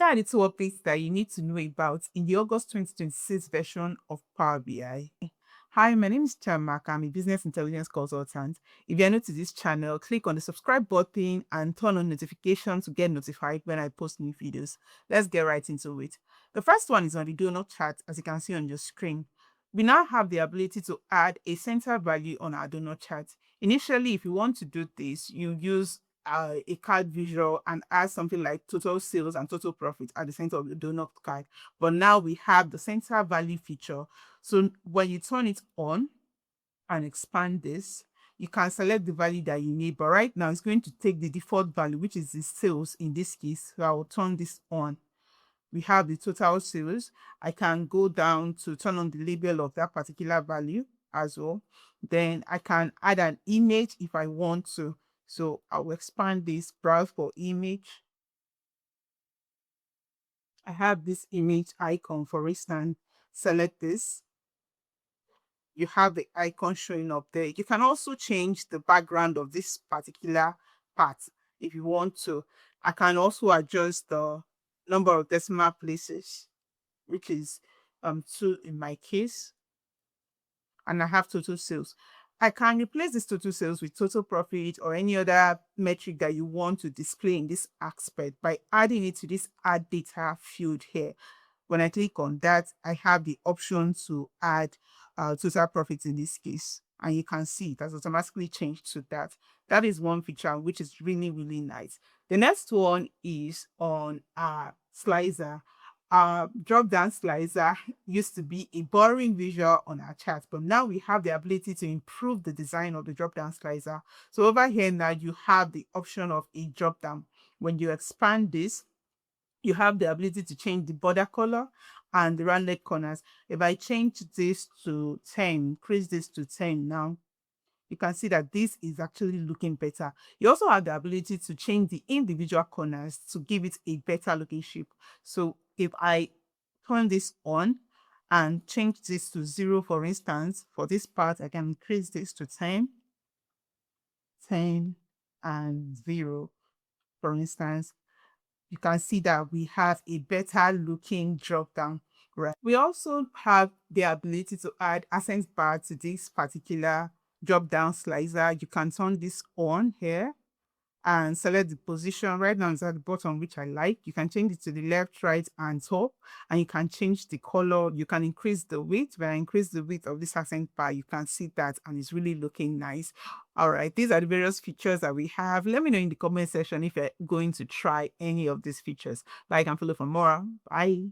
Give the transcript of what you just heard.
are the two updates that you need to know about in the August 2026 version of Power BI. Hi, my name is Chamak. I'm a business intelligence consultant. If you're new to this channel, click on the subscribe button and turn on notifications to get notified when I post new videos. Let's get right into it. The first one is on the donut chart, as you can see on your screen. We now have the ability to add a center value on our donut chart. Initially, if you want to do this, you use a card visual and add something like total sales and total profit at the center of the donut card. But now we have the center value feature. So when you turn it on and expand this, you can select the value that you need. But right now, it's going to take the default value, which is the sales in this case. So I will turn this on. We have the total sales. I can go down to turn on the label of that particular value as well. Then I can add an image if I want to. So I will expand this, browse for image. I have this image icon, for instance. Select this. You have the icon showing up there. You can also change the background of this particular part if you want to. I can also adjust the number of decimal places, which is 2 in my case, and I have total sales. I can replace this total sales with total profit or any other metric that you want to display in this aspect by adding it to this add data field here. When I click on that, I have the option to add total profit in this case. And you can see it has automatically changed to that. That is one feature which is really, really nice. The next one is on slicer. Our drop down slicer used to be a boring visual on our chart, but now we have the ability to improve the design of the drop down slicer. So over here now you have the option of a drop down. When you expand this, you have the ability to change the border color and the rounded corners. If I change this to 10, increase this to 10 now, you can see that this is actually looking better. You also have the ability to change the individual corners to give it a better looking shape. So if I turn this on and change this to 0, for instance, for this part, I can increase this to 10, 10, and 0, for instance. You can see that we have a better looking drop down. Right. We also have the ability to add accent bar to this particular drop down slicer. You can turn this on here and select the position. Right now it's at the bottom, which I like. You can change it to the left, right, and top, and you can change the color. You can increase the width. When I increase the width of this accent bar, you can see that, and it's really looking nice. All right, these are the various features that we have. Let me know in the comment section if you're going to try any of these features. Like and follow for more. Bye.